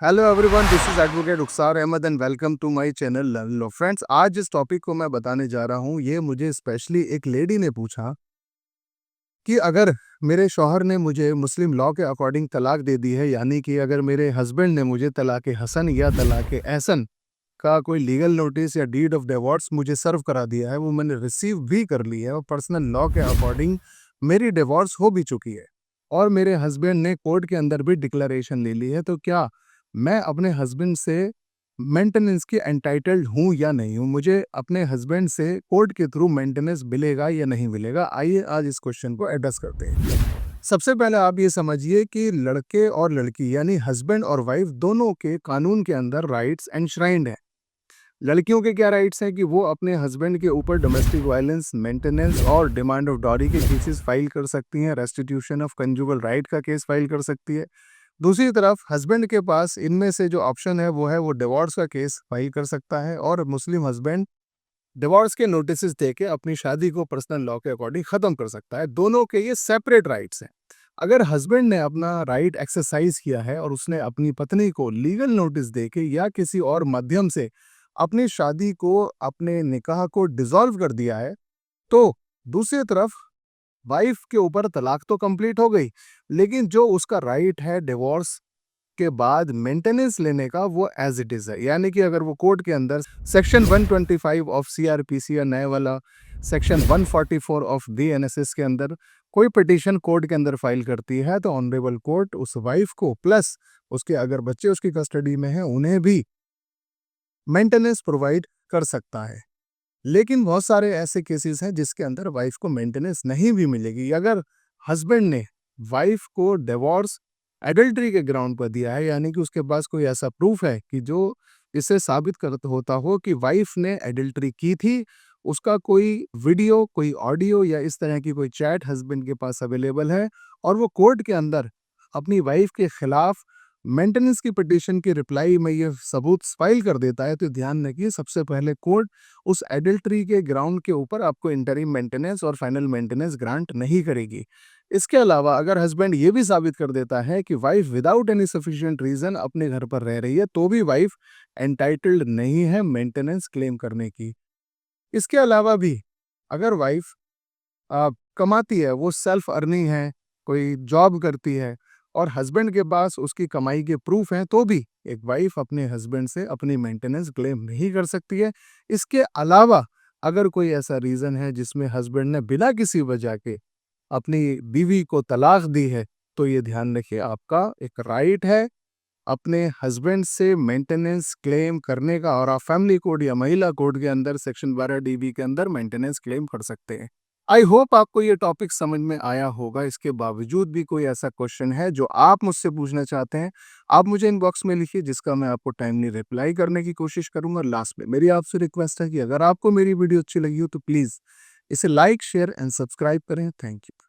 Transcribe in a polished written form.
Hello everyone, this is advocate Rukhsar Ahmad and welcome to my channel learn law. Friends, आज जिस topic को मैं बताने जा रहा हूँ, ये मुझे स्पेशली एक लेडी ने पूछा कि अगर मेरे शौहर ने मुझे मुस्लिम लॉ के अकॉर्डिंग तलाक दे दी है, यानी कि अगर मेरे हस्बैंड ने मुझे तलाक हसन या तलाक एहसन का कोई लीगल नोटिस या डीड ऑफ डिवोर्स मुझे सर्व करा दिया है, वो मैंने रिसीव भी कर ली है और पर्सनल लॉ के अकॉर्डिंग मेरी डिवोर्स हो भी चुकी है और मेरे हस्बैंड ने कोर्ट के अंदर भी डिक्लेरेशन ले ली है, तो क्या मैं अपने हस्बैंड से मेंटेनेंस की एंटाइटल्ड हूँ या नहीं हूँ? मुझे अपने हस्बैंड से कोर्ट के थ्रू मेंटेनेंस मिलेगा या नहीं मिलेगा? आइए आज इस क्वेश्चन को एड्रेस करते हैं। सबसे पहले आप ये समझिए कि लड़के और लड़की यानी हस्बैंड और वाइफ दोनों के कानून के अंदर राइट्स एनश्राइंड हैं। लड़कियों के क्या राइट्स हैं कि वो अपने हस्बैंड के ऊपर डोमेस्टिक वायलेंस, मेंटेनेंस और डिमांड ऑफ डॉरी के केसेस फाइल कर सकती हैं, रेस्टिट्यूशन ऑफ कंजुगल राइट का केस फाइल कर सकती है। दूसरी तरफ हस्बैंड के पास इनमें से जो ऑप्शन है वो डिवोर्स का केस फाइल कर सकता है और मुस्लिम हस्बैंड डिवोर्स के नोटिस देके अपनी शादी को पर्सनल लॉ के अकॉर्डिंग खत्म कर सकता है। दोनों के ये सेपरेट राइट्स हैं। अगर हस्बैंड ने अपना राइट एक्सरसाइज किया है और उसने अपनी पत्नी को लीगल नोटिस देके या किसी और माध्यम से अपनी शादी को, अपने निकाह को डिसॉल्व कर दिया है, तो दूसरी तरफ वाइफ के ऊपर तलाक तो कंप्लीट हो गई, लेकिन जो उसका राइट है डिवोर्स के बाद मेंटेनेंस लेने का, वो एज इट इज है। यानी कि अगर वो कोर्ट के अंदर सेक्शन 125 ऑफ सीआरपीसी या नए वाला सेक्शन 144 ऑफ बीएनएसएस के अंदर कोई पिटीशन कोर्ट के अंदर फाइल करती है, तो ऑनरेबल कोर्ट उस वाइफ को प्लस उसके अगर बच्चे उसकी कस्टडी में हैं उन्हें भी मेंटेनेंस प्रोवाइड कर सकता है। लेकिन बहुत सारे ऐसे केसेस हैं जिसके अंदर वाइफ को मेंटेनेंस नहीं भी मिलेगी। अगर हस्बैंड ने वाइफ को डिवोर्स एडल्ट्री के ग्राउंड पर दिया है, यानी कि उसके पास कोई ऐसा प्रूफ है कि जो इसे साबित करता होता हो कि वाइफ ने एडल्ट्री की थी, उसका कोई वीडियो, कोई ऑडियो या इस तरह की कोई चैट हस्बैंड के पास अवेलेबल है और वो कोर्ट के अंदर अपनी वाइफ के खिलाफ मेंटेनेंस की पिटीशन की रिप्लाई में ये सबूत फाइल कर देता है, तो ध्यान रखिए सबसे पहले कोर्ट उस एडल्ट्री के ग्राउंड के ऊपर आपको इंटरिम मेंटेनेंस और फाइनल मेंटेनेंस ग्रांट नहीं करेगी। इसके अलावा अगर हस्बैंड ये भी साबित कर देता है कि wife without any sufficient reason अपने घर पर रह रही है, तो भी वाइफ एंटाइटल्ड नहीं है मेंटेनेंस क्लेम करने की। इसके अलावा भी अगर वाइफ कमाती है, वो सेल्फ अर्निंग है, कोई जॉब करती है और हस्बैंड के पास उसकी कमाई के प्रूफ हैं, तो भी एक वाइफ अपने हस्बैंड से अपनी मेंटेनेंस क्लेम नहीं कर सकती है। इसके अलावा अगर कोई ऐसा रीज़न है जिसमें हस्बैंड ने बिना किसी वजह के अपनी बीवी को तलाक दी है, तो ये ध्यान रखिए आपका एक राइट है अपने हस्बैंड से मेंटेनेंस क्लेम करने का और आप फैमिली कोड या महिला कोड के अंदर सेक्शन 12 डीबी के अंदर मेंटेनेंस क्लेम कर सकते हैं। आई होप आपको ये टॉपिक समझ में आया होगा। इसके बावजूद भी कोई ऐसा क्वेश्चन है जो आप मुझसे पूछना चाहते हैं, आप मुझे इनबॉक्स में लिखिए, जिसका मैं आपको टाइमली रिप्लाई करने की कोशिश करूंगा। लास्ट में मेरी आपसे रिक्वेस्ट है कि अगर आपको मेरी वीडियो अच्छी लगी हो तो प्लीज़ इसे लाइक, शेयर एंड सब्सक्राइब करें। Thank you.